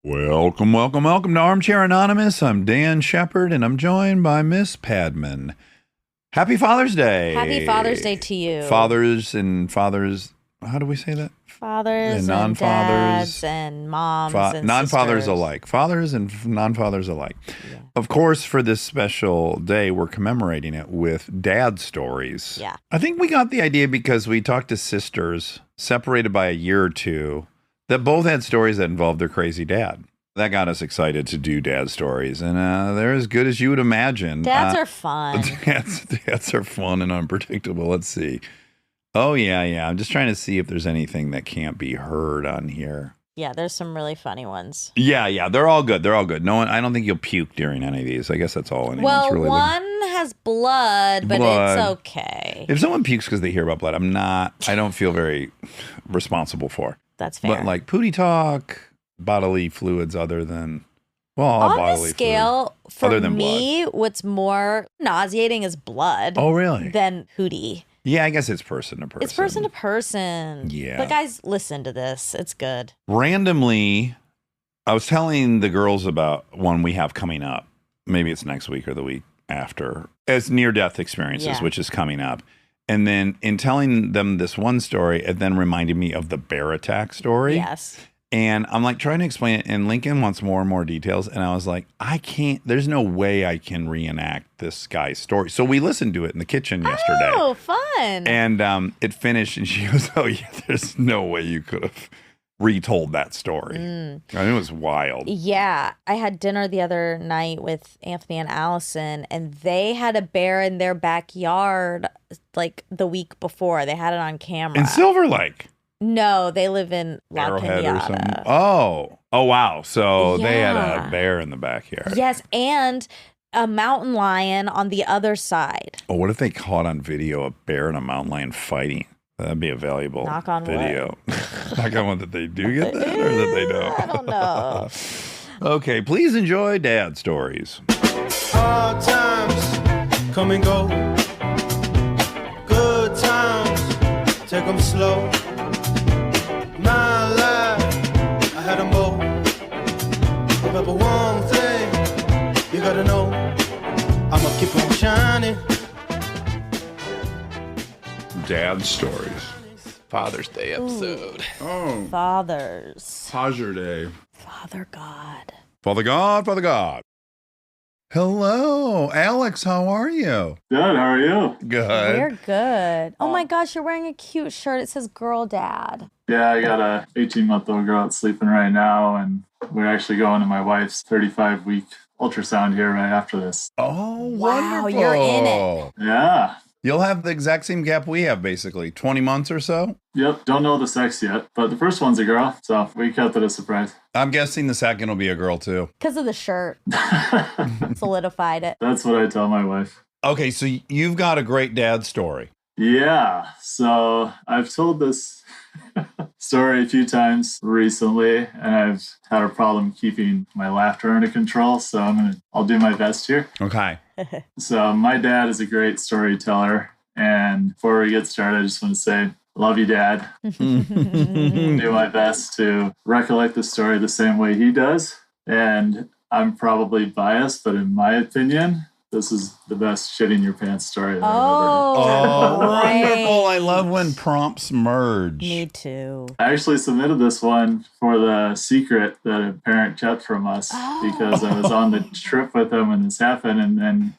Welcome to Armchair Anonymous. I'm Dan Shepard, and I'm joined by Miss Padman. Happy Father's Day. Happy Father's Day to you. Fathers, how do we say that? Fathers and non-fathers. dads and moms and non-fathers sisters. alike. Fathers and non-fathers alike. Yeah. Of course, for this special day, we're commemorating it with dad stories. Yeah. I think we got the idea because we talked to sisters separated by a year or two that both had stories that involved their crazy dad. That got us excited to do dad stories, and they're as good as you would imagine. Dads are fun. Dads are fun and unpredictable. Let's see. Oh, yeah. I'm just trying to see if there's anything that can't be heard on here. Yeah, there's some really funny ones. Yeah. They're all good. No one. I don't think you'll puke during any of these. I guess that's all anyone's really one has blood, but it's okay. If someone pukes because they hear about blood, I don't feel very responsible for. That's fair. But like pooty talk, bodily fluids other than, all on bodily the scale, for other than me, what's more nauseating is blood. Oh, really? Than hootie. Yeah, I guess it's person to person. It's person to person. Yeah. But guys, listen to this. It's good. Randomly, I was telling the girls about one we have coming up. Maybe it's next week or the week after. It's near-death experiences, which is coming up. And then in telling them this one story, it then reminded me of the bear attack story. Yes. And I'm like trying to explain it, and Lincoln wants more and more details. And I was like, there's no way I can reenact this guy's story. So we listened to it in the kitchen yesterday. Oh, fun. And it finished, and she goes, oh, yeah, there's no way you could have retold that story. I mean, it was wild. Yeah. I had dinner the other night with Anthony and Allison, and they had a bear in their backyard like the week before. They had it on camera. In Silver Lake. No, they live in La Arrowhead or something. Cañada. Oh, wow. So they had a bear in the backyard. Yes, and a mountain lion on the other side. Oh, what if they caught on video a bear and a mountain lion fighting? That'd be a valuable Knock on video. Knock on wood that they do get that or that they don't. I don't know. Okay, please enjoy dad stories. Hard times come and go. Good times, take them slow. My life, I had them both. But one thing you gotta know, I'ma keep on shining. Dad stories. Father's Day episode. Oh, Fathers. Father Day. Father God. Father God. Hello, Alex. How are you? Good. How are you? Good. We're good. Oh my gosh, you're wearing a cute shirt. It says Girl Dad. Yeah, I got a 18-month-old girl that's sleeping right now, and we're actually going to my wife's 35-week ultrasound here right after this. Oh, Wow, wonderful. you're in it. Yeah. You'll have the exact same gap we have, basically. 20 months or so? Yep. Don't know the sex yet, but the first one's a girl, so we kept it a surprise. I'm guessing the second will be a girl, too. Because of the shirt. Solidified it. That's what I tell my wife. Okay, so you've got a great dad story. Yeah. So I've told this story a few times recently, and I've had a problem keeping my laughter under control, so I'll do my best here. Okay. So my dad is a great storyteller, and before we get started, I just want to say, love you, Dad. Do my best to recollect the story the same way he does, and I'm probably biased, but in my opinion, this is the best shitting your pants story that I've ever heard. Oh, great. wonderful. I love when prompts merge. Me too. I actually submitted this one for the secret that a parent kept from us because I was on the trip with him when this happened, and then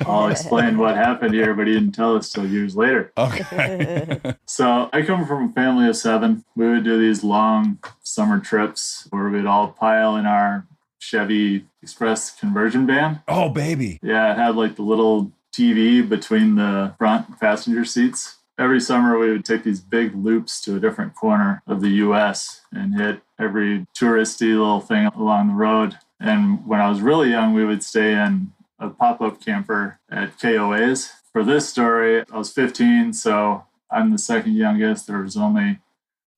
I'll explain what happened here, but he didn't tell us till years later. Okay. So I come from a family of 7. We would do these long summer trips where we'd all pile in our Chevy Express conversion van. Oh, baby. Yeah, it had like the little TV between the front passenger seats. Every summer we would take these big loops to a different corner of the U.S. and hit every touristy little thing along the road. And when I was really young, we would stay in a pop-up camper at KOAs. For this story, I was 15, so I'm the second youngest. There was only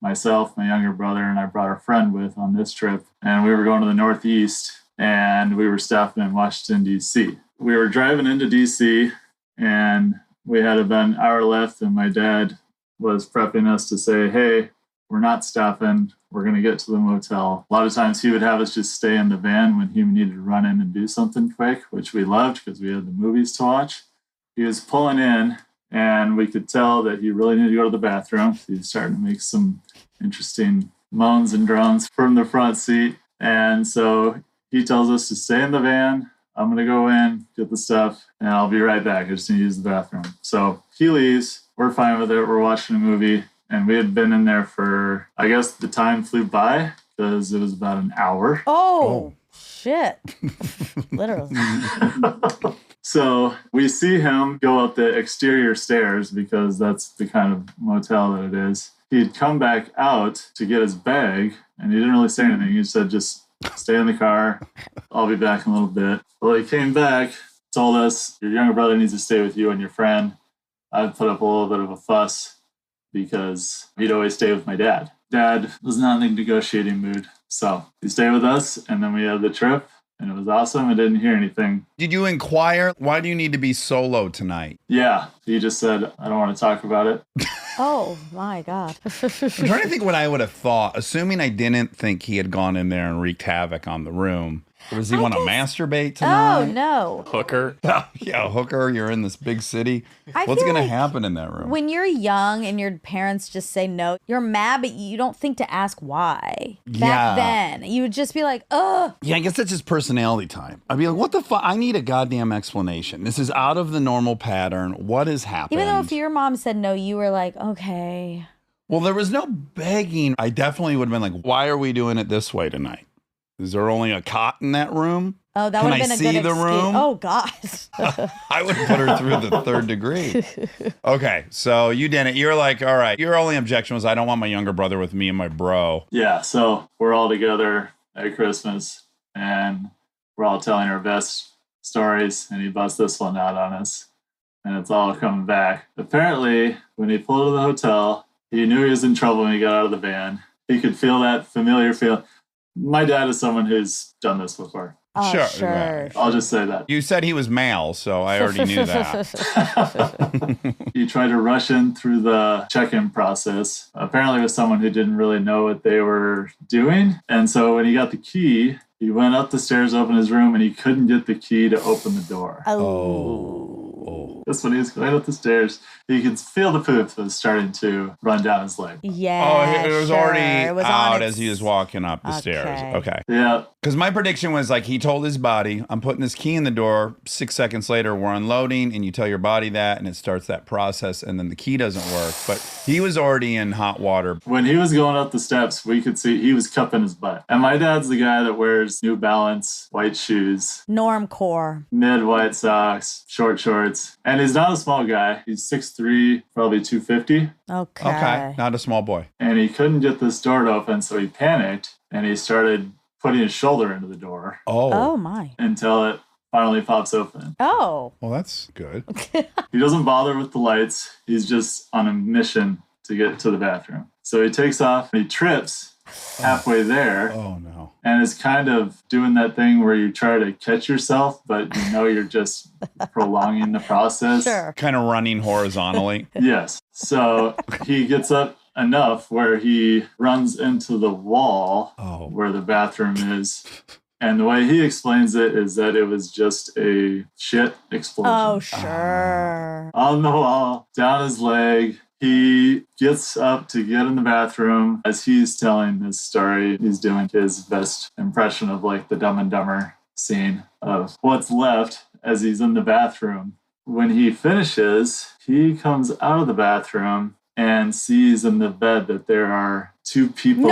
myself, my younger brother, and I brought a friend with on this trip. And we were going to the Northeast, and we were stopping in Washington, D.C. We were driving into D.C., and we had about an hour left, and my dad was prepping us to say, hey, we're not stopping. We're going to get to the motel. A lot of times he would have us just stay in the van when he needed to run in and do something quick, which we loved because we had the movies to watch. He was pulling in, and we could tell that he really needed to go to the bathroom. He was starting to make some interesting moans and groans from the front seat. And so he tells us to stay in the van. I'm going to go in, get the stuff, and I'll be right back. I just need to use the bathroom. So he leaves. We're fine with it. We're watching a movie. And we had been in there for, I guess the time flew by because it was about an hour. Oh. Shit. Literally. So we see him go up the exterior stairs because that's the kind of motel that it is. He'd come back out to get his bag, and he didn't really say anything. He said, just stay in the car. I'll be back in a little bit. Well, he came back, told us, your younger brother needs to stay with you and your friend. I'd put up a little bit of a fuss because he'd always stay with my dad. Dad was not in a negotiating mood. So he stayed with us, and then we had the trip, and it was awesome. I didn't hear anything. Did you inquire, why do you need to be solo tonight? Yeah, he just said, I don't want to talk about it. Oh, my God. I'm trying to think what I would have thought, assuming I didn't think he had gone in there and wreaked havoc on the room. Or does he want to masturbate tonight? Oh, no. Hooker. Yeah, hooker, you're in this big city. I What's feel going to like happen in that room? When you're young and your parents just say no, you're mad, but you don't think to ask why. Back then, you would just be like, ugh. Yeah, I guess that's just personality time. I'd be like, what the fuck? I need a goddamn explanation. This is out of the normal pattern. What has happened? Even though if your mom said no, you were like, okay. Well, there was no begging. I definitely would have been like, why are we doing it this way tonight? Is there only a cot in that room? Oh, that would have been a good excuse. Room? Oh, God. I would put her through the third degree. Okay, so you didn't. You're like, all right, your only objection was I don't want my younger brother with me and my bro. Yeah, so we're all together at Christmas, and we're all telling our best stories, and he busts this one out on us, and it's all coming back. Apparently, when he pulled to the hotel, he knew he was in trouble when he got out of the van. He could feel that familiar feel. My dad is someone who's done this before. Oh, Sure. Right. I'll just say that. You said he was male, so I already knew that. He tried to rush in through the check-in process, apparently with someone who didn't really know what they were doing. And so when he got the key, he went up the stairs, opened his room, and he couldn't get the key to open the door. Oh. That's when he was going up the stairs. He could feel the poop was starting to run down his leg. Yeah. It was sure. already It was out as he was walking up the Okay. stairs. Okay. Yeah. Because my prediction was like he told his body, I'm putting this key in the door. 6 seconds later, we're unloading, and you tell your body that, and it starts that process, and then the key doesn't work. But he was already in hot water. When he was going up the steps, we could see he was cupping his butt. And my dad's the guy that wears New Balance, white shoes, Normcore. mid-white socks, short shorts. And he's not a small guy. He's 6'3", probably 250. Okay. Not a small boy. And he couldn't get this door to open, so he panicked, and he started putting his shoulder into the door Oh, my. until it finally pops open. Oh. Well, that's good. He doesn't bother with the lights. He's just on a mission to get to the bathroom. So he takes off, and he trips halfway there. Oh, no. And is kind of doing that thing where you try to catch yourself, but you know you're just prolonging the process. Sure. Kind of running horizontally. Yes. So he gets up enough where he runs into the wall where the bathroom is. And the way he explains it is that it was just a shit explosion. Oh, sure. On the wall, down his leg. He gets up to get in the bathroom. As he's telling this story, he's doing his best impression of like the Dumb and Dumber scene of what's left as he's in the bathroom. When he finishes, he comes out of the bathroom and sees in the bed that there are two people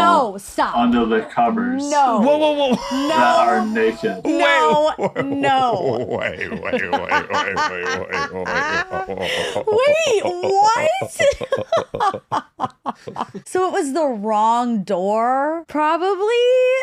under the covers No. Whoa. that are naked. No. No. Wait. Wait, what? So it was the wrong door? Probably?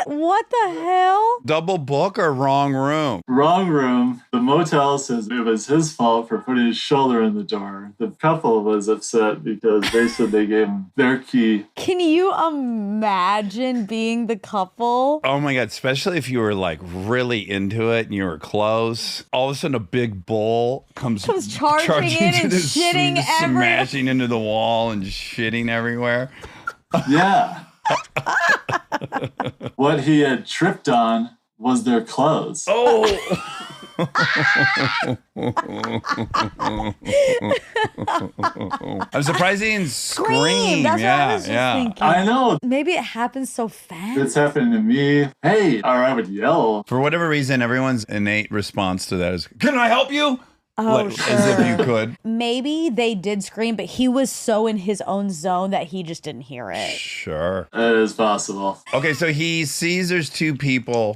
What the hell? Double book or wrong room? Wrong room. The motel says it was his fault for putting his shoulder in the door. The couple was upset because they said they gave him their key. Can you imagine being the couple? Oh my God, especially if you were like really into it and you were close. All of a sudden a big bull comes charging in and shitting everywhere. smashing into the wall and shitting everywhere. Yeah. What he had tripped on was their clothes. Oh. I'm surprised he didn't scream. That's what I was just thinking. I know. Maybe it happens so fast. It's happened to me. Hey, or I would yell. For whatever reason, everyone's innate response to that is, "Can I help you?" Oh, As if you could. Maybe they did scream, but he was so in his own zone that he just didn't hear it. Sure. It is possible. Okay, so he sees there's two people.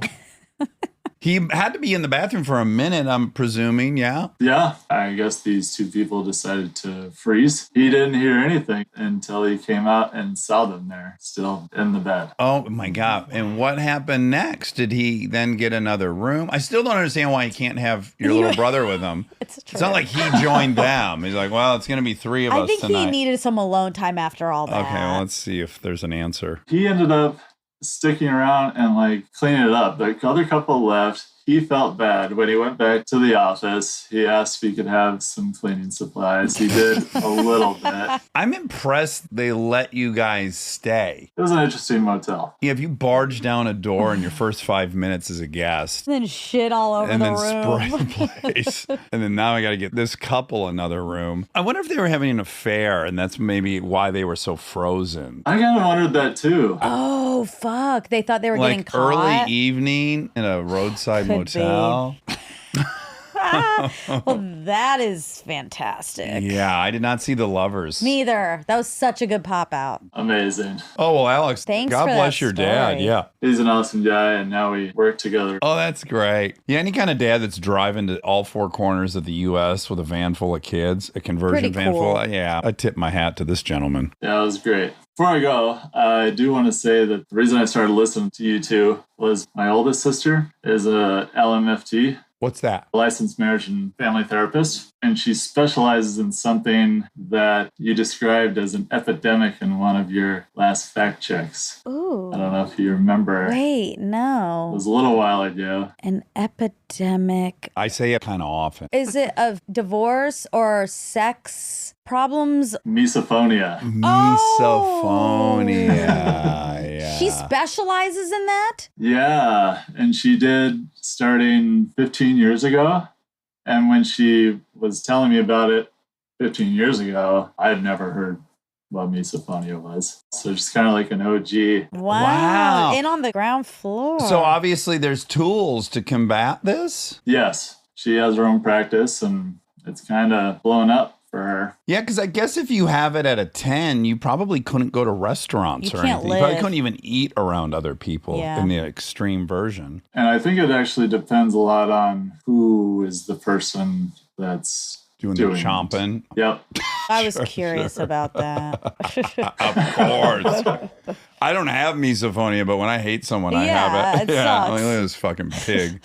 He had to be in the bathroom for a minute, I'm presuming, yeah? Yeah, I guess these two people decided to freeze. He didn't hear anything until he came out and saw them there, still in the bed. Oh, my God. And what happened next? Did he then get another room? I still don't understand why he can't have your little brother with him. It's not like he joined them. He's like, well, it's going to be three of us tonight. I think he needed some alone time after all that. Okay, well, let's see if there's an answer. He ended up sticking around and like cleaning it up. The other couple left. He felt bad. When he went back to the office, he asked if he could have some cleaning supplies. He did a little bit. I'm impressed they let you guys stay. It was an interesting motel. Yeah, if you barge down a door in your first 5 minutes as a guest, then shit all over and the then room. spray the place, and then now I got to get this couple another room. I wonder if they were having an affair, and that's maybe why they were so frozen. I kind of wondered that too. Oh, fuck. They thought they were getting Like caught. early evening in a roadside Could motel. Well, that is fantastic. Yeah, I did not see the lovers. Neither. That was such a good pop out. Amazing. Oh, well, Alex, Thanks God for bless that your dad. story. Yeah. He's an awesome guy, and now we work together. Oh, that's great. Yeah, any kind of dad that's driving to all four corners of the U.S. with a van full of kids, a conversion Pretty van cool. full. Yeah, I tip my hat to this gentleman. Yeah, it was great. Before I go, I do want to say that the reason I started listening to you two was my oldest sister is a LMFT, What's that? licensed marriage and family therapist, and she specializes in something that you described as an epidemic in one of your last fact checks. Ooh. I don't know if you remember. Wait, It no. was a little while ago. An epidemic. I say it kind of often. Is it of divorce or sex problems? Misophonia. Misophonia. Yeah. She specializes in that? Yeah, and she did starting 15 years ago. And when she was telling me about it 15 years ago, I had never heard what misophonia was. So just kind of like an OG. Wow. In on the ground floor. So obviously there's tools to combat this? Yes, she has her own practice, and it's kind of blown up for her. Yeah, because I guess if you have it at a 10, you probably couldn't go to restaurants You or can't anything. You probably live. couldn't even eat around other people Yeah. in the extreme version. And I think it actually depends a lot on who is the person that's Doing doing the it. chomping. Yep. I was curious about that. Of course. I don't have misophonia, but when I hate someone, I have it. it sucks. Like, look at this fucking pig.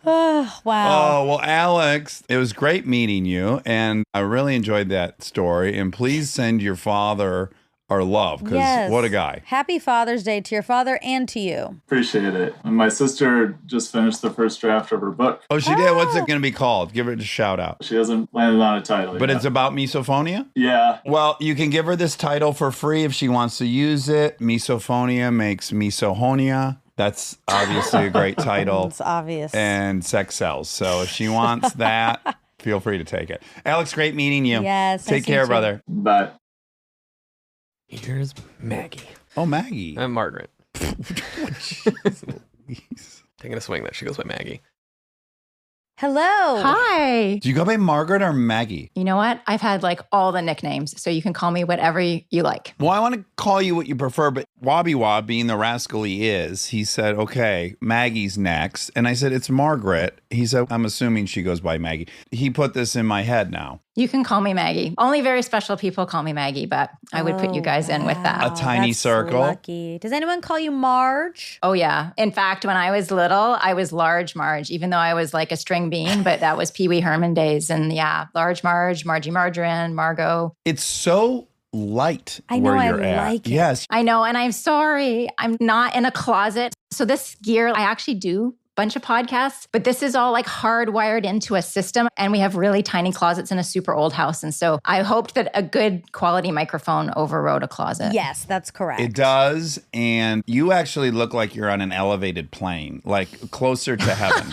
Wow. Oh, well, Alex, it was great meeting you, and I really enjoyed that story. And please send your father our love, because Yes. what a guy. Happy Father's Day to your father and to you. Appreciate it. And my sister just finished the first draft of her book. Oh, she did? What's it going to be called? Give it a shout out. She hasn't landed on a title But yet. it's about misophonia? Yeah. Well, you can give her this title for free if she wants to use it. Misophonia makes misohonia. That's obviously a great title. It's obvious. And sex sells. So if she wants that, feel free to take it. Alex, great meeting you. Yes, Take nice to care, meet you. brother. But Here's Maggie. Oh, Maggie. I'm Margaret. Jeez. Taking a swing that she goes by Maggie. Hello. Hi. Do you go by Margaret or Maggie? You know what? I've had like all the nicknames, so you can call me whatever you like. Well, I want to call you what you prefer, but Wobby Wob, being the rascal he is, he said, okay, Maggie's next. And I said, it's Margaret. He said, I'm assuming she goes by Maggie. He put this in my head now. You can call me Maggie. Only very special people call me Maggie, but I would put you guys in with that. A tiny That's circle. Lucky. Does anyone call you Marge? Oh, yeah. In fact, when I was little, I was Large Marge, even though I was like a string bean, but that was Pee Wee Herman days. And yeah, Large Marge, Margie Margarine, Margot. It's so light I know, where I you're at. like it. Yes. I know, and I'm sorry. I'm not in a closet. So this gear, I actually do bunch of podcasts, but this is all like hardwired into a system. And we have really tiny closets in a super old house. And so I hoped that a good quality microphone overrode a closet. Yes, that's correct. It does. And you actually look like you're on an elevated plane, like closer to heaven.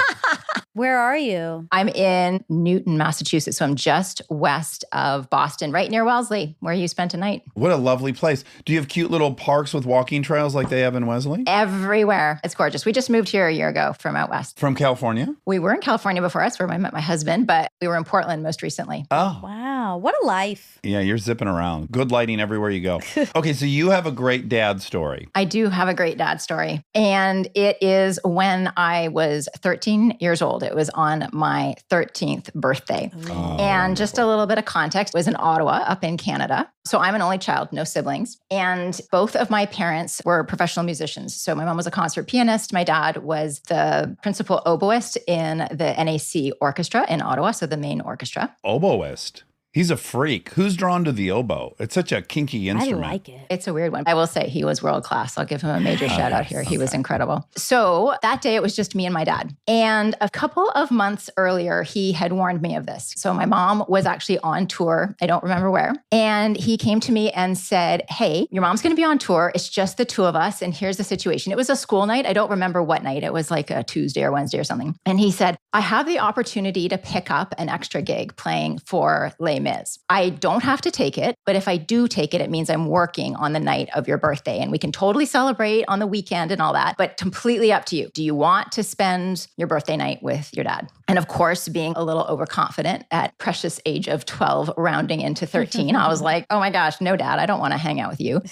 Where are you? I'm in Newton, Massachusetts. So I'm just west of Boston, right near Wellesley, where you spent a night. What a lovely place. Do you have cute little parks with walking trails like they have in Wellesley? Everywhere. It's gorgeous. We just moved here a year ago from out west. From California? We were in California before. That's where I met my husband, but we were in Portland most recently. Oh. Wow. What a life. Yeah, you're zipping around. Good lighting everywhere you go. Okay, so you have a great dad story. I do have a great dad story. And it is when I was 13 years old. It was on my 13th birthday. Oh. And just a little bit of context, it was in Ottawa up in Canada. So I'm an only child, no siblings. And both of my parents were professional musicians. So my mom was a concert pianist. My dad was the principal oboist in the NAC orchestra in Ottawa, so the main orchestra. Oboist. He's a freak. Who's drawn to the oboe? It's such a kinky instrument. I like it. It's a weird one. I will say he was world class. I'll give him a major shout out here. He was incredible. So that day it was just me and my dad. And a couple of months earlier, he had warned me of this. So my mom was actually on tour. I don't remember where. And he came to me and said, hey, your mom's going to be on tour. It's just the two of us. And here's the situation. It was a school night. I don't remember what night. It was like a Tuesday or Wednesday or something. And he said, I have the opportunity to pick up an extra gig playing for Les Mis. I don't have to take it, but if I do take it, it means I'm working on the night of your birthday and we can totally celebrate on the weekend and all that, but completely up to you. Do you want to spend your birthday night with your dad? And of course, being a little overconfident at precious age of 12, rounding into 13, I was like, oh my gosh, no, dad, I don't want to hang out with you.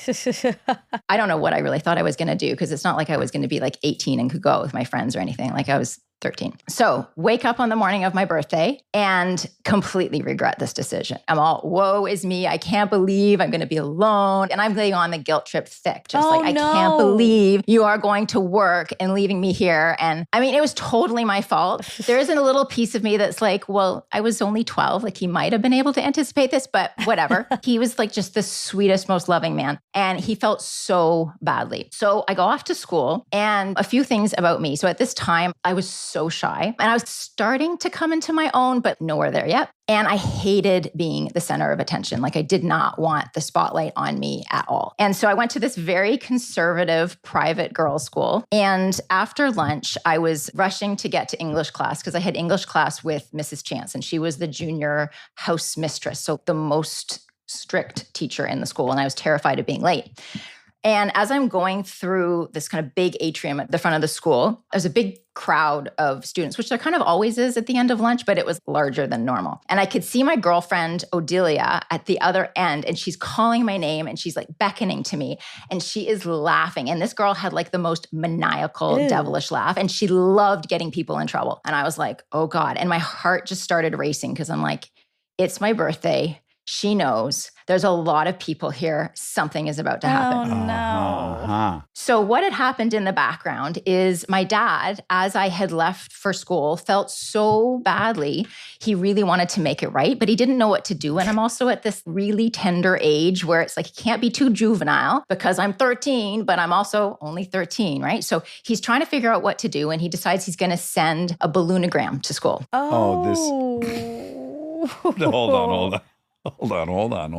I don't know what I really thought I was going to do because it's not like I was going to be like 18 and could go out with my friends or anything. Like I was 13. So wake up on the morning of my birthday and completely regret this decision. I'm all, woe is me. I can't believe I'm going to be alone. And I'm laying on the guilt trip thick. Just I can't believe you are going to work and leaving me here. And I mean, it was totally my fault. There isn't a little piece of me that's like, well, I was only 12. Like he might have been able to anticipate this, but whatever. He was like just the sweetest, most loving man. And he felt so badly. So I go off to school and a few things about me. So at this time, I was so shy and I was starting to come into my own, but nowhere there yet. And I hated being the center of attention. Like I did not want the spotlight on me at all. And so I went to this very conservative private girls' school. And after lunch, I was rushing to get to English class because I had English class with Mrs. Chance and she was the junior house mistress. So the most strict teacher in the school. And I was terrified of being late. And as I'm going through this kind of big atrium at the front of the school, there's a big crowd of students, which there kind of always is at the end of lunch, but it was larger than normal. And I could see my girlfriend, Odelia, at the other end, and she's calling my name and she's like beckoning to me and she is laughing. And this girl had like the most maniacal, devilish laugh and she loved getting people in trouble. And I was like, oh God. And my heart just started racing because I'm like, it's my birthday. She knows there's a lot of people here. Something is about to happen. Oh, no. So what had happened in the background is my dad, as I had left for school, felt so badly. He really wanted to make it right, but he didn't know what to do. And I'm also at this really tender age where it's like, he can't be too juvenile because I'm 13, but I'm also only 13, right? So he's trying to figure out what to do. And he decides he's going to send a balloonogram to school. Hold on.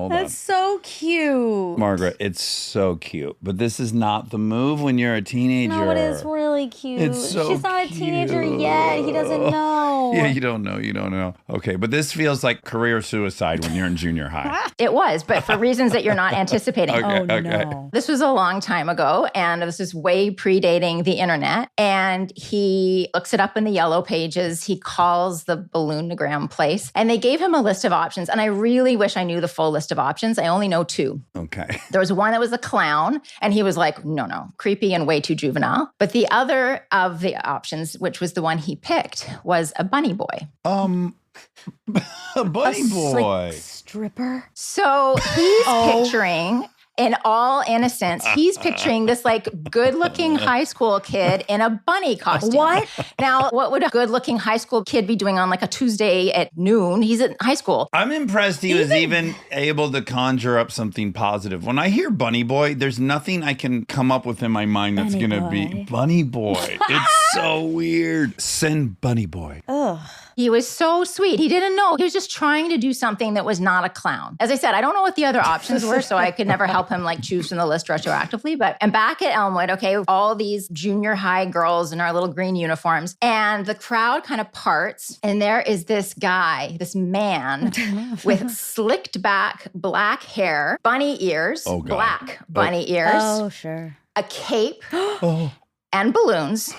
That's so cute. Margaret, it's so cute. But this is not the move when you're a teenager. No, it is really cute. It's so She's not a teenager yet. He doesn't know. Yeah, you don't know. Okay, but this feels like career suicide when you're in junior high. It was, but for reasons that you're not anticipating. Okay. No. This was a long time ago, and this is way predating the internet. And he looks it up in the yellow pages. He calls the balloonogram place, and they gave him a list of options. And I really wish I knew the full list of options. I only know two. Okay. There was one that was a clown, and he was like, no, creepy and way too juvenile. But the other of the options, which was the one he picked, was a bunny boy. A bunny boy. Stripper. So he's picturing in all innocence, he's picturing this like good-looking high school kid in a bunny costume. What? Now, what would a good-looking high school kid be doing on like a Tuesday at noon? He's in high school. I'm impressed he was even able to conjure up something positive. When I hear Bunny Boy, there's nothing I can come up with in my mind that's going to be Bunny Boy. It's so weird. Send Bunny Boy. Ugh. He was so sweet. He didn't know. He was just trying to do something that was not a clown. As I said, I don't know what the other options were, so I could never help him like choose from the list retroactively. But I'm back at Elmwood, okay, all these junior high girls in our little green uniforms. And the crowd kind of parts. And there is this guy, this man with slicked back black hair, bunny ears, black bunny ears. Oh, sure. A cape. And balloons,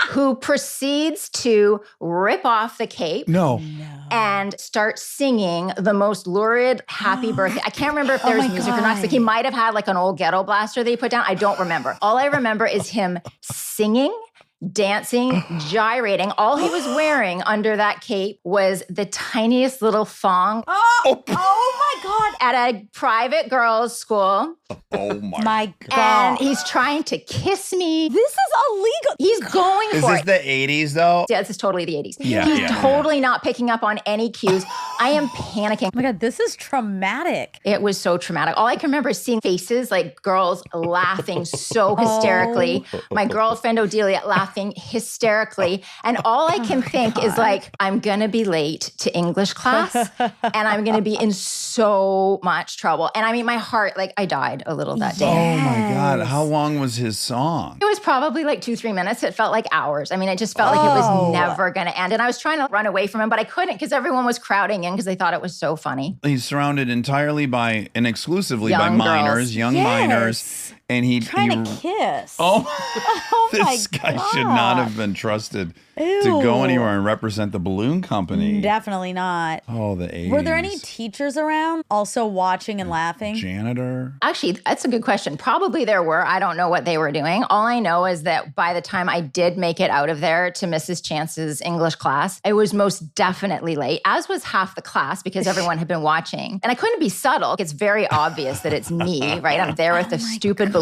who proceeds to rip off the cape and start singing the most lurid happy birthday. I can't remember if there was music or not. Like he might have had like an old ghetto blaster that he put down. I don't remember. All I remember is him singing, dancing, gyrating. All he was wearing under that cape was the tiniest little thong. Oh my God. At a private girls' school. Oh my God. And he's trying to kiss me. This is illegal. He's going Is for this it. the 80s though? Yeah, this is totally the 80s. Yeah, He's totally not picking up on any cues. I am panicking. Oh my God, this is traumatic. It was so traumatic. All I can remember is seeing faces like girls laughing so hysterically. My girlfriend Odelia laughing hysterically. And all I can think is like, I'm going to be late to English class and I'm going to be in so much trouble. And I mean, my heart, like I died a little that day. Oh my God. How long was his song? It was probably like 2-3 minutes. It felt like hours. I mean, it just felt like it was never going to end. And I was trying to run away from him, but I couldn't because everyone was crowding in because they thought it was so funny. He's surrounded entirely by and exclusively by Young minors, girls. young minors. And Trying to kiss. This guy should not have been trusted to go anywhere and represent the balloon company. Definitely not. Oh, the 80s. Were there any teachers around also watching and laughing? Janitor? Actually, that's a good question. Probably there were. I don't know what they were doing. All I know is that by the time I did make it out of there to Mrs. Chance's English class, I was most definitely late, as was half the class because everyone had been watching. And I couldn't be subtle. It's very obvious that it's me, right? I'm there with the stupid balloons.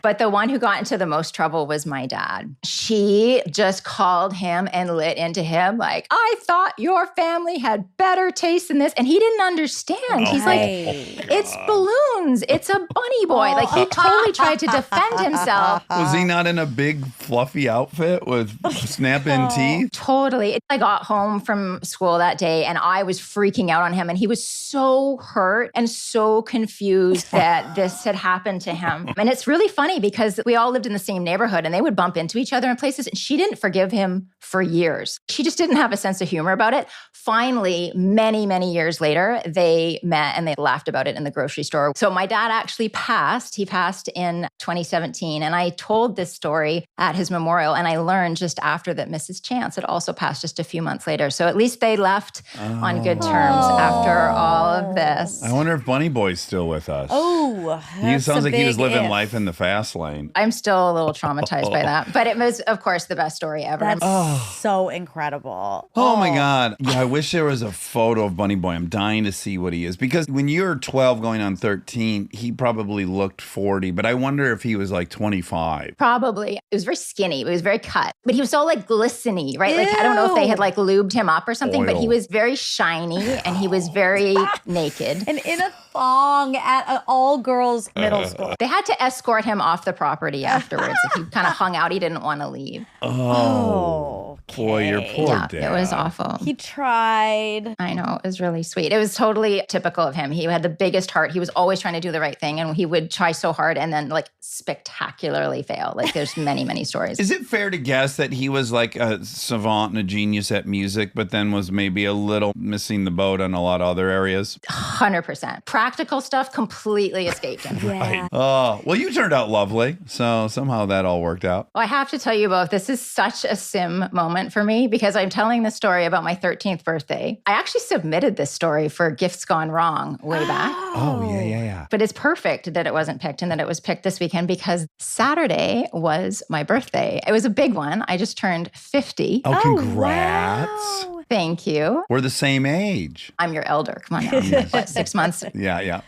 But the one who got into the most trouble was my dad. She just called him and lit into him like, I thought your family had better taste than this. And he didn't understand. He's like, it's balloons. It's a bunny boy. Like he totally tried to defend himself. Was he not in a big fluffy outfit with snap-in teeth? Totally. I got home from school that day and I was freaking out on him. And he was so hurt and so confused that this had happened to him. And it's really funny because we all lived in the same neighborhood and they would bump into each other in places. And she didn't forgive him for years. She just didn't have a sense of humor about it. Finally, many, many years later, they met and they laughed about it in the grocery store. So my dad actually passed. He passed in 2017. And I told this story at his memorial. And I learned just after that Mrs. Chance had also passed just a few months later. So at least they left on good terms after all of this. I wonder if Bunny Boy's still with us. He That's sounds a like he was big living if. life in the fast lane. I'm still a little traumatized by that. But it was, of course, the best story ever. That's so incredible. Oh my God. Yeah, I wish there was a photo of Bunny Boy. I'm dying to see what he is. Because when you're 12 going on 13, he probably looked 40. But I wonder if he was like 25. Probably. It was very skinny. It was very cut. But he was all like glistening, right? Like, I don't know if they had like lubed him up or something, but he was very shiny and he was very naked. And in a thong at an all-girls middle school. They had to escort him off the property afterwards. Like, he kind of hung out. He didn't want to leave. Oh, boy, your poor Yeah, dad. it was awful. He tried. I know. It was really sweet. It was totally typical of him. He had the biggest heart. He was always trying to do the right thing. And he would try so hard and then like spectacularly fail. Like there's many, many stories. Is it fair to guess that he was like a savant and a genius at music, but then was maybe a little missing the boat on a lot of other areas? 100%. Practical stuff completely escaped him. Yeah. Oh, well, you turned out lovely. So somehow that all worked out. Well, I have to tell you both, this is such a sim moment for me because I'm telling the story about my 13th birthday. I actually submitted this story for Gifts Gone Wrong way back. Oh, yeah. But it's perfect that it wasn't picked and that it was picked this weekend because Saturday was my birthday. It was a big one. I just turned 50. Oh, congrats. Wow. Thank you. We're the same age. I'm your elder. Come on now. What, 6 months? Yeah.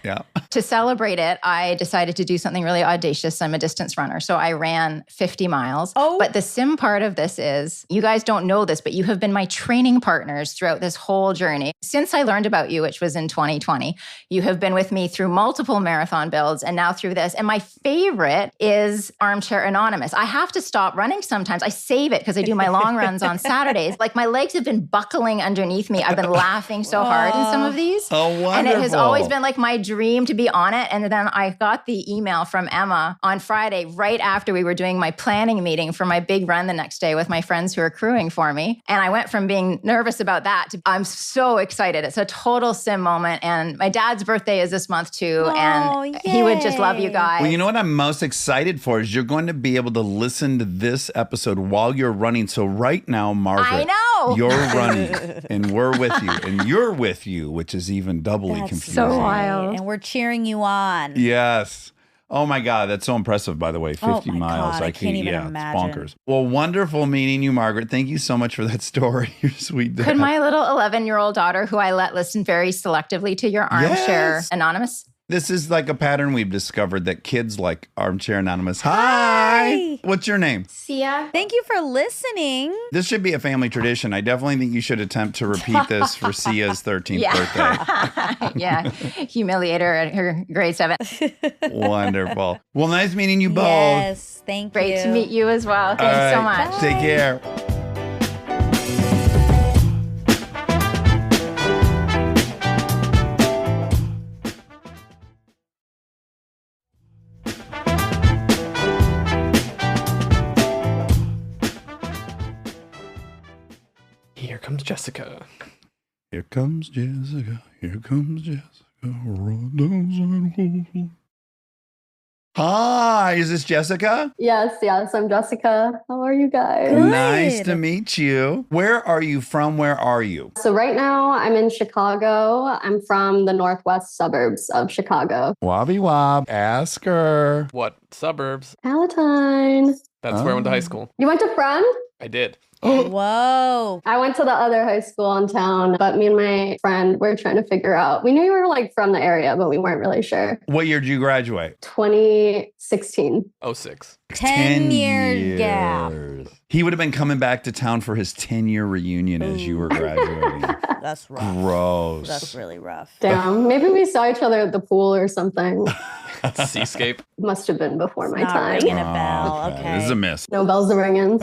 To celebrate it, I decided to do something really audacious. I'm a distance runner. So I ran 50 miles. Oh. But the sim part of this is, you guys don't know this, but you have been my training partners throughout this whole journey. Since I learned about you, which was in 2020, you have been with me through multiple marathon builds and now through this. And my favorite is Armchair Anonymous. I have to stop running sometimes. I save it because I do my long runs on Saturdays. Like my legs have been buckling underneath me. I've been laughing so hard in some of these. Oh, wonderful. And it has always been like my dream to be on it. And then I got the email from Emma on Friday, right after we were doing my planning meeting for my big run the next day with my friends who are crewing for me. And I went from being nervous about that to I'm so excited. It's a total sim moment. And my dad's birthday is this month too. And he would just love you guys. Well, you know what I'm most excited for is you're going to be able to listen to this episode while you're running. So right now, Margaret, I know. You're running and we're with you and you're with you, which is even doubly confusing. so wild. And we're cheering you on. Yes. Oh my God, that's so impressive, by the way. 50 my miles. God, I can't even imagine. It's bonkers. Well, wonderful meeting you, Margaret. Thank you so much for that story. You're sweet. Could my little 11-year-old daughter, who I let listen very selectively to your Armchair Yes. Anonymous? This is like a pattern we've discovered that kids like Armchair Anonymous. Hi. What's your name? Sia. Thank you for listening. This should be a family tradition. I definitely think you should attempt to repeat this for Sia's 13th birthday. Yeah. Humiliate her at her grade 7. Wonderful. Well, nice meeting you both. Yes, thank you. Great to meet you as well. All Thanks so right, much. Take care. Here comes Jessica. Here comes Jessica. Here comes Jessica. Run down the hall. Hi, is this Jessica? Yes, I'm Jessica. How are you guys? Good. Nice to meet you. Where are you from? Where are you? So right now I'm in Chicago. I'm from the northwest suburbs of Chicago. Wobby Wob. Ask her. What suburbs? Palatine. That's where I went to high school. You went to Friend? I did. Whoa. I went to the other high school in town, but me and my friend were trying to figure out. We knew you were like from the area, but we weren't really sure. What year did you graduate? 2016. 06. 10-year gap. He would have been coming back to town for his 10-year reunion as you were graduating. That's rough. Gross. That's really rough. Damn. Maybe we saw each other at the pool or something. Seascape. Must have been before my Not time. ringing a bell. Okay. This is a miss. No bells are ringing.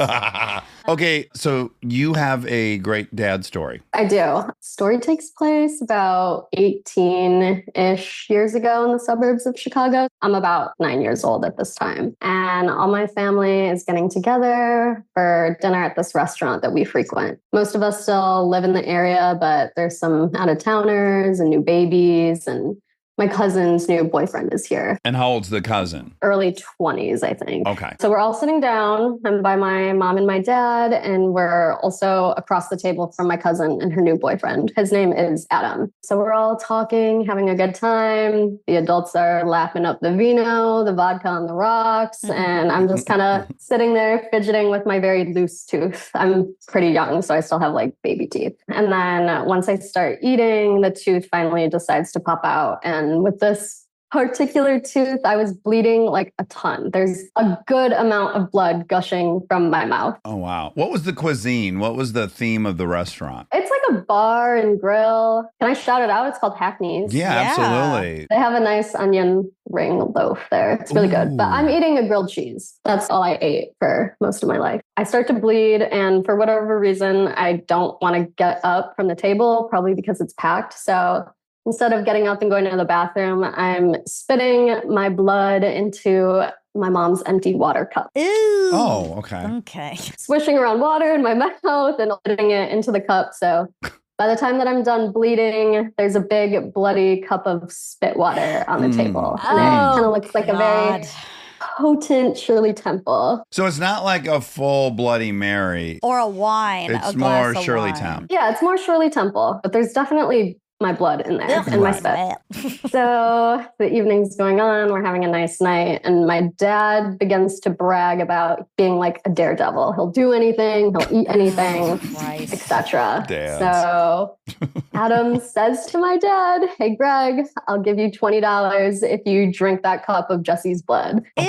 Okay, so you have a great dad story. I do. Story takes place about 18-ish years ago in the suburbs of Chicago. I'm about 9 years old at this time. And all my family is getting together for dinner at this restaurant that we frequent. Most of us still live in the area, but there's some out-of-towners and new babies, and my cousin's new boyfriend is here. And how old's the cousin? Early 20s, I think. Okay. So we're all sitting down. I'm by my mom and my dad, and we're also across the table from my cousin and her new boyfriend. His name is Adam. So we're all talking, having a good time. The adults are lapping up the vino, the vodka on the rocks, and I'm just kind of sitting there fidgeting with my very loose tooth. I'm pretty young, so I still have like baby teeth. And then once I start eating, the tooth finally decides to pop out. And with this particular tooth, I was bleeding like a ton. There's a good amount of blood gushing from my mouth. Oh, wow. What was the cuisine? What was the theme of the restaurant? It's like a bar and grill. Can I shout it out? It's called Hackney's. Yeah, Yeah. absolutely. They have a nice onion ring loaf there. It's really good. But I'm eating a grilled cheese. That's all I ate for most of my life. I start to bleed, and for whatever reason, I don't want to get up from the table, probably because it's packed. So instead of getting up and going to the bathroom, I'm spitting my blood into my mom's empty water cup. Ew. Oh, okay. Okay. Swishing around water in my mouth and putting it into the cup. So by the time that I'm done bleeding, there's a big bloody cup of spit water on the table. And it kind of looks like a very potent Shirley Temple. So it's not like a full Bloody Mary. Or a wine. It's a glass more of Shirley wine. Temple. Yeah, it's more Shirley Temple, but there's definitely my blood in there and my spit. Spit. So the evening's going on, we're having a nice night, and my dad begins to brag about being like a daredevil. He'll do anything, he'll eat anything, Christ. etc. Dads. So Adam says to my dad, "Hey Greg, I'll give you $20 if you drink that cup of Jesse's blood." Ew!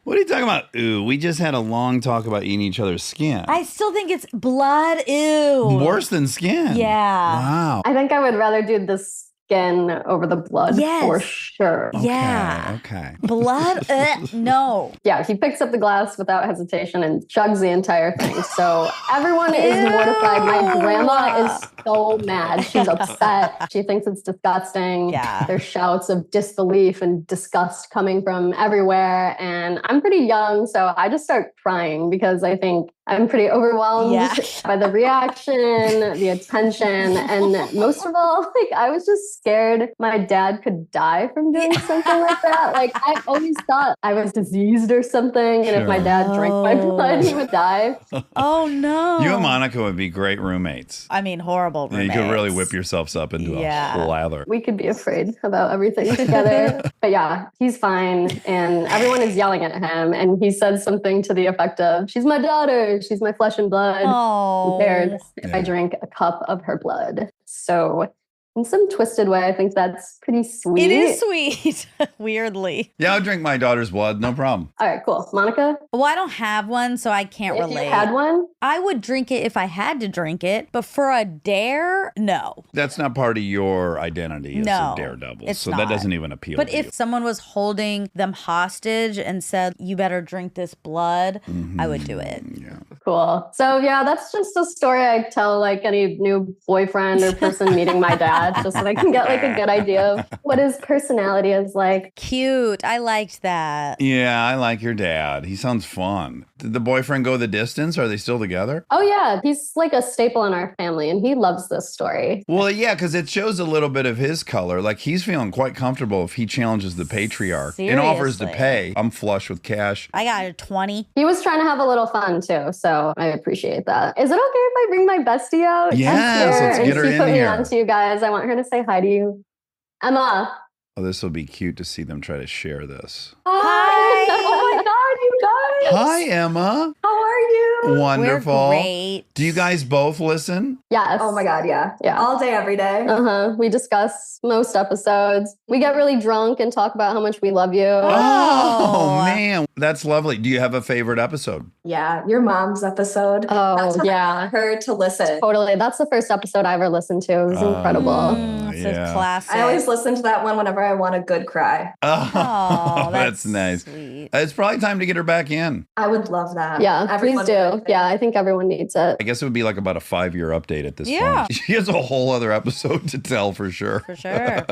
What are you talking about? Ooh, we just had a long talk about eating each other's skin. I still think it's blood. Ew. Worse than skin. Yeah. Wow. I think I would rather do the skin over the blood Yes. for sure. Yeah. Okay. Blood? No. Yeah, he picks up the glass without hesitation and chugs the entire thing. So everyone is mortified. My grandma is so mad. She's upset. She thinks it's disgusting. Yeah. There's shouts of disbelief and disgust coming from everywhere. And I'm pretty young, so I just start crying because I think I'm pretty overwhelmed by the reaction, the attention, and most of all, like I was just scared my dad could die from doing something like that. Like I always thought I was diseased or something, and if my dad drank my blood, he would die. Oh, no. You and Monica would be great roommates. I mean, horrible Yeah, roommates. you could really whip yourselves up into a lather. We could be afraid about everything together. But yeah, he's fine, and everyone is yelling at him, and he says something to the effect of, "She's my daughter. She's my flesh and blood. Oh. Who cares if I drink a cup of her blood?" So in some twisted way, I think that's pretty sweet. It is sweet. Weirdly. Yeah, I'll drink my daughter's blood. No problem. All right, cool. Monica? Well, I don't have one, so I can't If relate. you had one? I would drink it if I had to drink it, but for a dare, no. That's not part of your identity as No, a daredevil. it's So not. that doesn't even appeal But to if you. someone was holding them hostage and said, "You better drink this blood," I would do it. Yeah. Cool. So yeah, that's just a story I tell like any new boyfriend or person meeting my dad, just so they can get like a good idea of what his personality is like. Cute. I liked that. Yeah, I like your dad. He sounds fun. Did the boyfriend go the distance? Are they still together? Oh yeah, he's like a staple in our family, and he loves this story. Well, yeah, because it shows a little bit of his color. Like he's feeling quite comfortable if he challenges the patriarch and offers to Seriously. pay. I'm flush with cash. I got a 20. He was trying to have a little fun too, so I appreciate that. Is it okay if I bring my bestie out? Yes, She's here, let's get her and she in put me here. on to you guys. I want her to say hi to you. Emma. Oh, this will be cute to see them try to share this. Hi. Oh my God, you guys. Hi, Emma. How are you? Wonderful. We're great. Do you guys both listen? Yes. Oh my God, yeah. Yeah. All day, every day. We discuss most episodes. We get really drunk and talk about how much we love you. Oh, man. That's lovely. Do you have a favorite episode? Yeah, your mom's episode. Oh, That's when I yeah. got her to listen. Totally. That's the first episode I ever listened to. It was incredible. It's yeah. a classic. I always listen to that one whenever I want a good cry. Oh, that's nice. Sweet. It's probably time to get her back in. I would love that. Yeah, Everyone please do. would. Yeah, I think everyone needs it. I guess it would be like about a 5-year update at this Yeah. point. She has a whole other episode to tell for sure. For sure.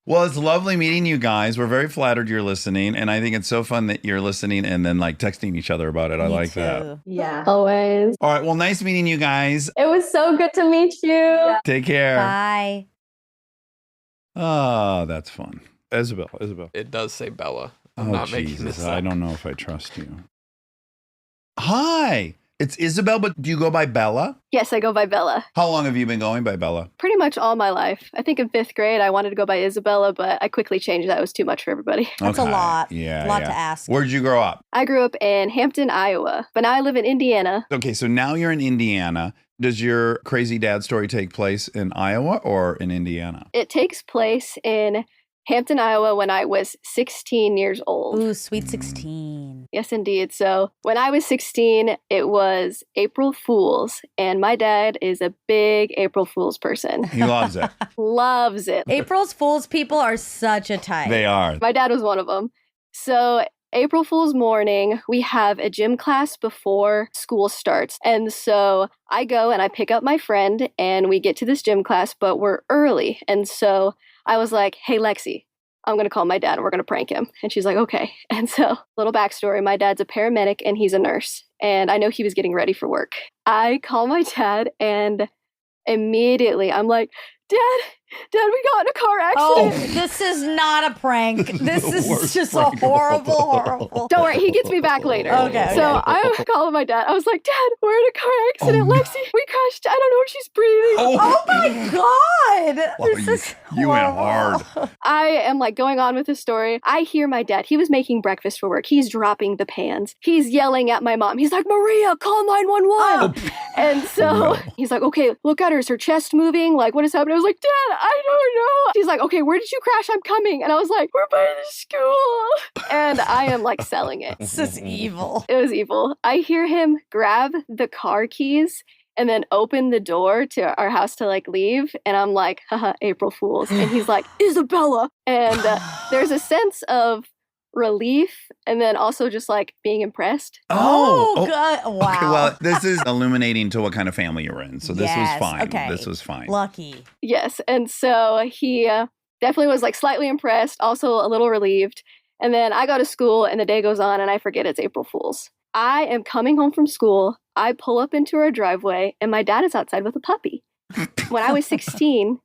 Well, it's lovely meeting you guys. We're very flattered you're listening. And I think it's so fun that you're listening and then like texting each other about it. I Me like that. too. Yeah. Always. All right. Well, nice meeting you guys. It was so good to meet you. Take care. Bye. Oh, that's fun. Isabel. It does say Bella. I'm Oh, not making Jesus. this I up. don't know if I trust you. Hi. It's Isabel, but do you go by Bella? Yes, I go by Bella. How long have you been going by Bella? Pretty much all my life. I think in 5th grade, I wanted to go by Isabella, but I quickly changed that. It was too much for everybody. That's a lot. Yeah. A lot to ask. Where'd you grow up? I grew up in Hampton, Iowa, but now I live in Indiana. Okay, so now you're in Indiana. Does your crazy dad story take place in Iowa or in Indiana? It takes place in Hampton, Iowa when I was 16 years old. Ooh, sweet 16. Yes, indeed. So when I was 16, it was April Fool's, and my dad is a big April Fool's person. He loves it. Loves it. April's Fool's people are such a type. They are. My dad was one of them. So April Fool's morning, we have a gym class before school starts. And so I go and I pick up my friend and we get to this gym class, but we're early. And so I was like, hey, Lexi, I'm going to call my dad and we're going to prank him. And she's like, okay. And so little backstory, my dad's a paramedic and he's a nurse. And I know he was getting ready for work. I call my dad and immediately I'm like, Dad, Dad, we got in a car Oh, accident. this is not a prank. This The is worst just a prank of horrible, all. horrible. Don't worry, he gets me back later. Okay. So I'm calling my dad. I was like, Dad, we're in a car accident. no. Lexi, we crashed. I don't know if she's breathing. Oh my God. Wow, This is you went horrible. hard. I am like going on with the story. I hear my dad. He was making breakfast for work. He's dropping the pans. He's yelling at my mom. He's like, Maria, call 911. And so he's like, okay, look at her. Is her chest moving? Like, what is happening? I was like, Dad, I don't know. He's like, okay, where did you crash? I'm coming. And I was like, we're by the school. And I am like selling it. This is evil. It was evil. I hear him grab the car keys and then open the door to our house to like leave. And I'm like, haha, April Fools. And he's like, Isabella. And there's a sense of relief and then also just like being impressed. Oh, God. Wow. Okay, well, this is illuminating to what kind of family you're in. So this was Yes, fine. okay. This was fine. Lucky. Yes. And so he definitely was like slightly impressed, also a little relieved. And then I go to school and the day goes on and I forget it's April Fools. I am coming home from school. I pull up into our driveway and my dad is outside with a puppy. When I was 16,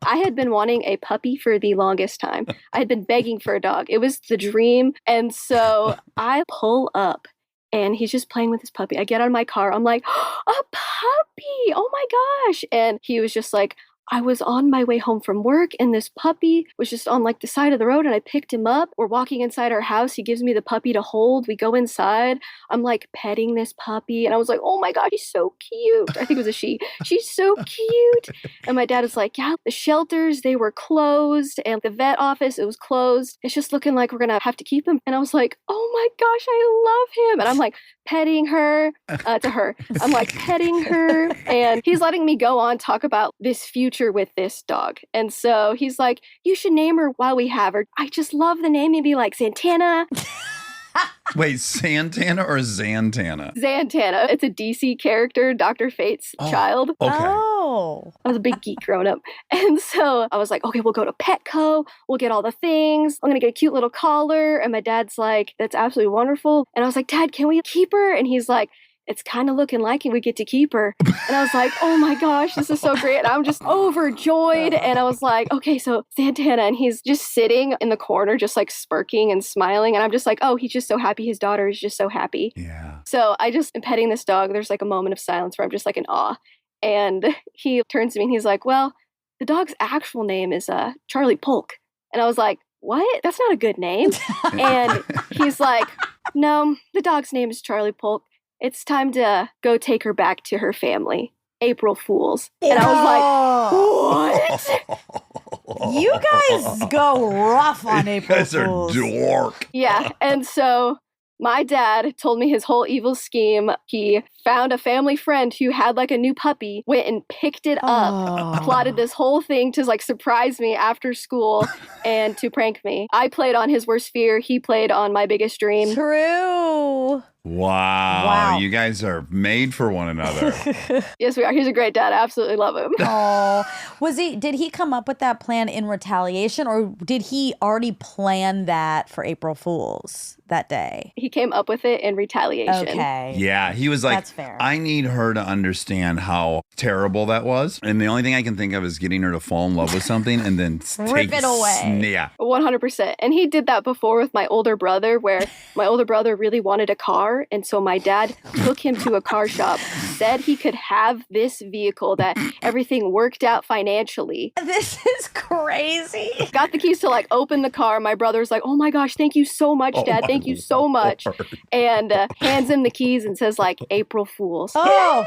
I had been wanting a puppy for the longest time. I had been begging for a dog. It was the dream. And so I pull up and he's just playing with his puppy. I get out of my car. I'm like, a puppy. Oh my gosh. And he was just like, I was on my way home from work and this puppy was just on like the side of the road and I picked him up. We're walking inside our house. He gives me the puppy to hold. We go inside. I'm like petting this puppy and I was like, oh my God, he's so cute. I think it was a she. She's so cute. And my dad is like, yeah, the shelters, they were closed and the vet office, it was closed. It's just looking like we're going to have to keep him. And I was like, oh my gosh, I love him. And I'm like petting her to her. I'm like petting her and he's letting me go on, talk about this future with this dog. And so he's like, you should name her while we have her. I just love the name. Maybe like Santana. Wait, Santana or Zantana? Zantana. It's a DC character, Dr. Fate's child. Okay. Oh. I was a big geek growing up. And so I was like, okay, we'll go to Petco. We'll get all the things. I'm going to get a cute little collar. And my dad's like, that's absolutely wonderful. And I was like, Dad, can we keep her? And he's like, it's kind of looking like we get to keep her. And I was like, oh my gosh, this is so great. And I'm just overjoyed. And I was like, okay, so Santana. And he's just sitting in the corner, just like smirking and smiling. And I'm just like, oh, he's just so happy. His daughter is just so happy. Yeah. So I just am petting this dog. There's like a moment of silence where I'm just like in awe. And he turns to me and he's like, well, the dog's actual name is Charlie Polk. And I was like, what? That's not a good name. And he's like, no, the dog's name is Charlie Polk. It's time to go take her back to her family. April Fools. And I was like, what? You guys go rough on April You guys are Fools. dork. Yeah. And so my dad told me his whole evil scheme. He found a family friend who had like a new puppy, went and picked it up, plotted this whole thing to like surprise me after school and to prank me. I played on his worst fear. He played on my biggest dream. True. Wow. You guys are made for one another. Yes, we are. He's a great dad. I absolutely love him. Oh, did he come up with that plan in retaliation or did he already plan that for April Fools that day? He came up with it in retaliation. Okay. Yeah, he was like, That's fair. I need her to understand how terrible that was. And the only thing I can think of is getting her to fall in love with something and then Rip it away. Yeah. 100%. And he did that before with my older brother, where my older brother really wanted a car. And so my dad took him to a car shop, said he could have this vehicle, that everything worked out financially. This is crazy. Got the keys to like open the car. My brother's like, oh my gosh, thank you so much, Dad. my Thank you so much. Lord. And hands him the keys and says like, April Fools. Oh.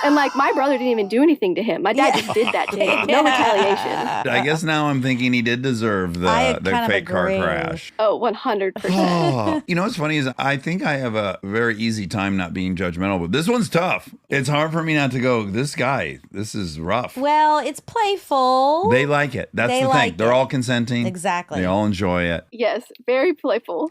And like my brother didn't even do anything to him. My dad just did that to him. No retaliation. I guess now I'm thinking he did deserve I the kind of fake car agree. crash. Oh, 100%. Oh, you know what's funny is I think I have a very easy time not being judgmental, but this one's tough. It's hard for me not to go, this guy, this is rough. Well, it's playful. They like it. That's They the like thing. They're it. all consenting. Exactly. They all enjoy it. Yes, very playful.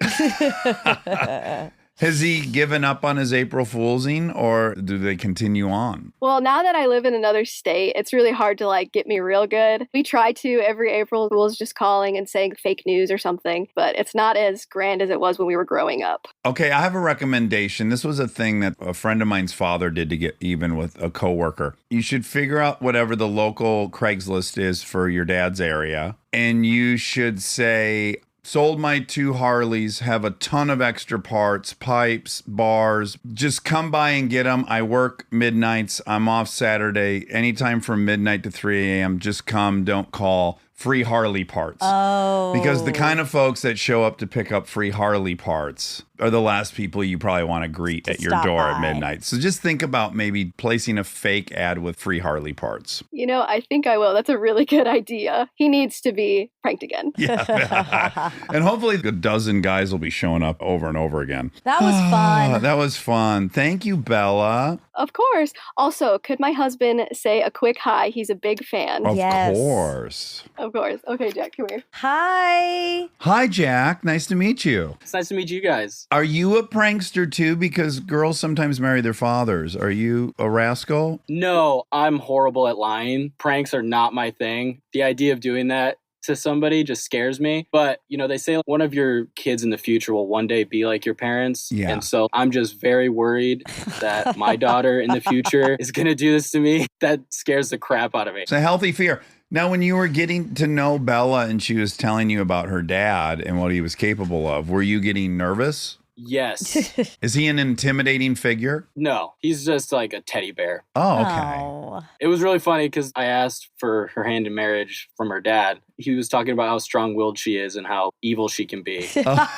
Has he given up on his April Foolsing, or do they continue on? Well, now that I live in another state, it's really hard to like get me real good. We try to every April Fool's just calling and saying fake news or something, but it's not as grand as it was when we were growing up. Okay, I have a recommendation. This was a thing that a friend of mine's father did to get even with a coworker. You should figure out whatever the local Craigslist is for your dad's area, and you should say, sold my 2 Harleys, have a ton of extra parts, pipes, bars. Just come by and get them. I work midnights. I'm off Saturday. Anytime from midnight to 3 a.m. Just come, don't call. Free Harley parts. Oh. Because the kind of folks that show up to pick up free Harley parts are the last people you probably want to greet at your door at midnight. So just think about maybe placing a fake ad with free Harley parts. You know, I think I will. That's a really good idea. He needs to be pranked again. Yeah. And hopefully a dozen guys will be showing up over and over again. That was fun. That was fun. Thank you, Bella. Of course. Also, could my husband say a quick hi? He's a big fan. Of Yes. course. Of course. Okay, Jack, come here. Hi. Hi, Jack. Nice to meet you. It's nice to meet you guys. Are you a prankster too? Because girls sometimes marry their fathers. Are you a rascal? No, I'm horrible at lying. Pranks are not my thing. The idea of doing that to somebody just scares me. But, you know, they say one of your kids in the future will one day be like your parents. Yeah. And so I'm just very worried that my daughter in the future is going to do this to me. That scares the crap out of me. It's a healthy fear. Now, when you were getting to know Bella and she was telling you about her dad and what he was capable of, were you getting nervous? Yes. Is he an intimidating figure? No, he's just like a teddy bear. Oh, okay. Oh. It was really funny because I asked for her hand in marriage from her dad. He was talking about how strong-willed she is and how evil she can be. How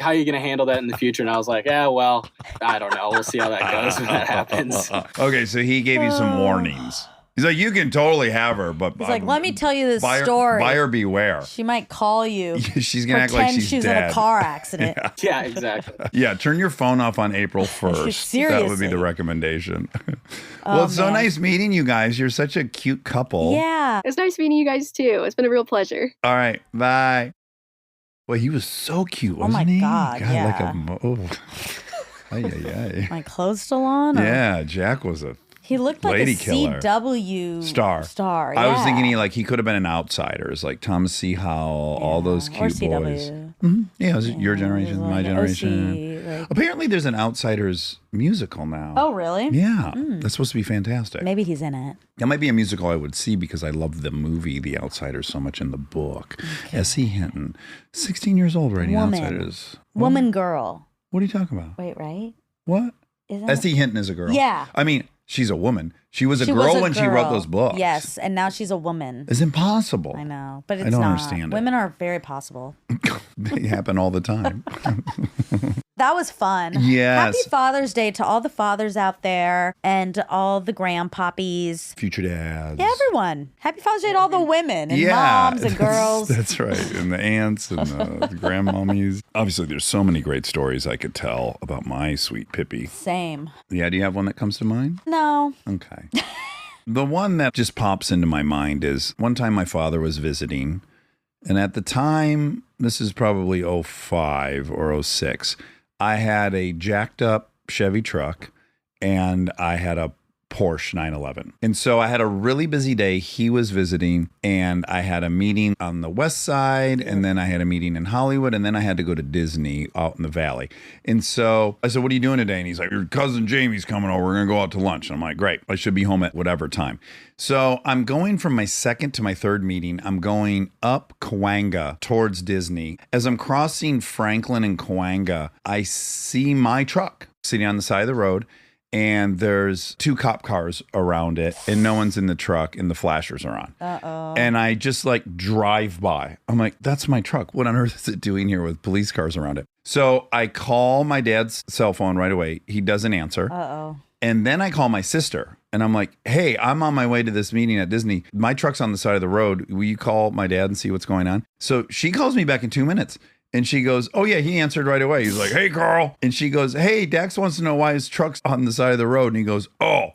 are you going to handle that in the future? And I was like, yeah, well, I don't know. We'll see how that goes when that happens. Okay, so he gave you some warnings. He's like, you can totally have her, but He's like, let me tell you this buyer, story. Buyer beware. She might call you. She's going to act like she's in dead. a car accident. Yeah, exactly. Yeah, turn your phone off on April 1st. That would be the recommendation. Well, it's so nice meeting you guys. You're such a cute couple. Yeah. It's nice meeting you guys too. It's been a real pleasure. All right, bye. Well, he was so cute, wasn't my he? God, yeah. Ay, ay, ay. My clothes still on? Or? Yeah, Jack was a He looked like lady a killer. CW star. Yeah. I was thinking he could have been an Outsiders, like Thomas C. Howell, all those cute or boys. CW. Mm-hmm. Yeah, was it your generation, like my generation? OC, Apparently, there's an Outsiders musical now. Oh, really? Yeah, that's supposed to be fantastic. Maybe he's in it. That might be a musical I would see because I love the movie The Outsiders so much in the book. Okay. S.E. Hinton, 16 years old writing Outsiders. Woman, girl. What are you talking about? Wait, right? What? Isn't S.E. Hinton is a girl. Yeah. I mean, she's a woman. She was a girl when she wrote those books. Yes, and now she's a woman. It's impossible. I know, but it's I don't not. understand it. Women are very possible. They happen all the time. That was fun. Yes. Happy Father's Day to all the fathers out there and all the grandpoppies. Future dads. Yeah, everyone. Happy Father's Day to all the women and moms and girls. That's right. And the aunts and the grandmommies. Obviously, there's so many great stories I could tell about my sweet Pippi. Same. Yeah, do you have one that comes to mind? No. Okay. The one that just pops into my mind is one time my father was visiting. And at the time, this is probably 05 or 06, I had a jacked up Chevy truck and I had a Porsche 911. And so I had a really busy day. He was visiting and I had a meeting on the west side and then I had a meeting in Hollywood and then I had to go to Disney out in the valley. And so I said, what are you doing today? And he's like, your cousin Jamie's coming over. We're going to go out to lunch. And I'm like, great. I should be home at whatever time. So I'm going from my second to my third meeting. I'm going up Cahuenga towards Disney. As I'm crossing Franklin and Cahuenga, I see my truck sitting on the side of the road. And there's 2 cop cars around it and no one's in the truck and the flashers are on. Uh-oh. And I just like drive by. I'm like, that's my truck. What on earth is it doing here with police cars around it? So I call my dad's cell phone right away. He doesn't answer. Uh-oh. And then I call my sister and I'm like, hey, I'm on my way to this meeting at Disney. My truck's on the side of the road. Will you call my dad and see what's going on? So she calls me back in 2 minutes. And she goes, oh, yeah, he answered right away. He's like, hey, Carl. And she goes, hey, Dax wants to know why his truck's on the side of the road. And he goes, oh.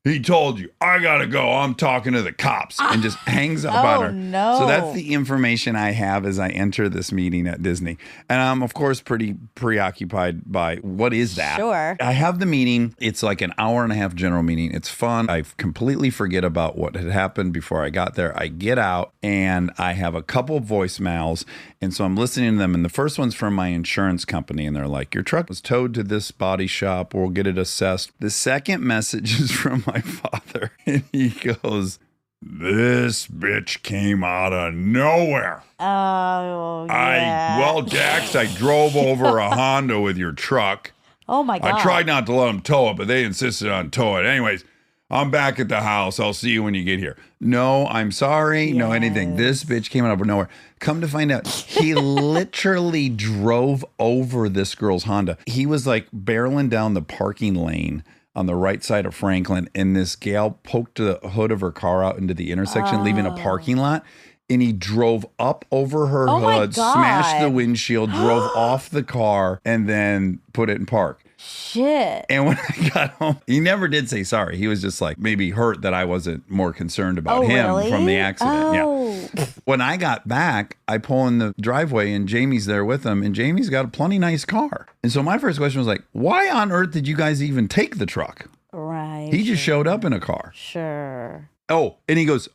He told you. I got to go. I'm talking to the cops. And just hangs up on her. No. So that's the information I have as I enter this meeting at Disney. And I'm, of course, pretty preoccupied by what is that? Sure. I have the meeting. It's like an hour and a half general meeting. It's fun. I completely forget about what had happened before I got there. I get out and I have a couple voicemails. And so I'm listening to them. And the first one's from my insurance company. And they're like, your truck was towed to this body shop. We'll get it assessed. The second message is from my father. And he goes, this bitch came out of nowhere. Oh, yeah. Well, Dax, I drove over a Honda with your truck. Oh, my God. I tried not to let them tow it, but they insisted on tow it. Anyways, I'm back at the house. I'll see you when you get here. No, I'm sorry. No, anything. This bitch came out of nowhere. Come to find out, he literally drove over this girl's Honda. He was like barreling down the parking lane on the right side of Franklin, and this gal poked the hood of her car out into the intersection, leaving a parking lot. And he drove up over her hood, smashed the windshield, drove off the car, and then put it in park. Shit. And when I got home, he never did say sorry. He was just like maybe hurt that I wasn't more concerned about him from the accident. Yeah. When I got back, I pull in the driveway and Jamie's there with him, and Jamie's got a plenty nice car. And so my first question was like, why on earth did you guys even take the truck? Right. He just showed up in a car. Sure. Oh, and he goes,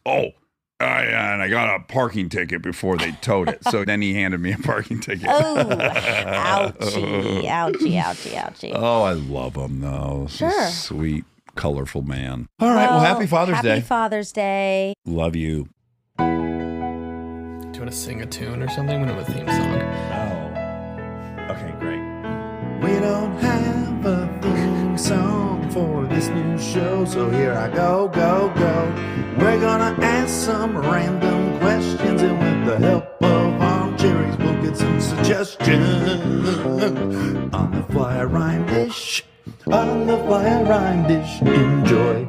and I got a parking ticket before they towed it. So then he handed me a parking ticket. Oh, ouchie, ouchie, ouchie, ouchie. Oh, I love him, though. Sure. He's a sweet, colorful man. All right. Well, happy Father's Day. Happy Father's Day. Love you. Do you want to sing a tune or something? We don't have a theme song. Oh. Okay, great. We don't have a theme song for this new show, so here I go. We're gonna ask some random questions, and with the help of Armcherries, we'll get some suggestions. On the fly rhyme dish, enjoy.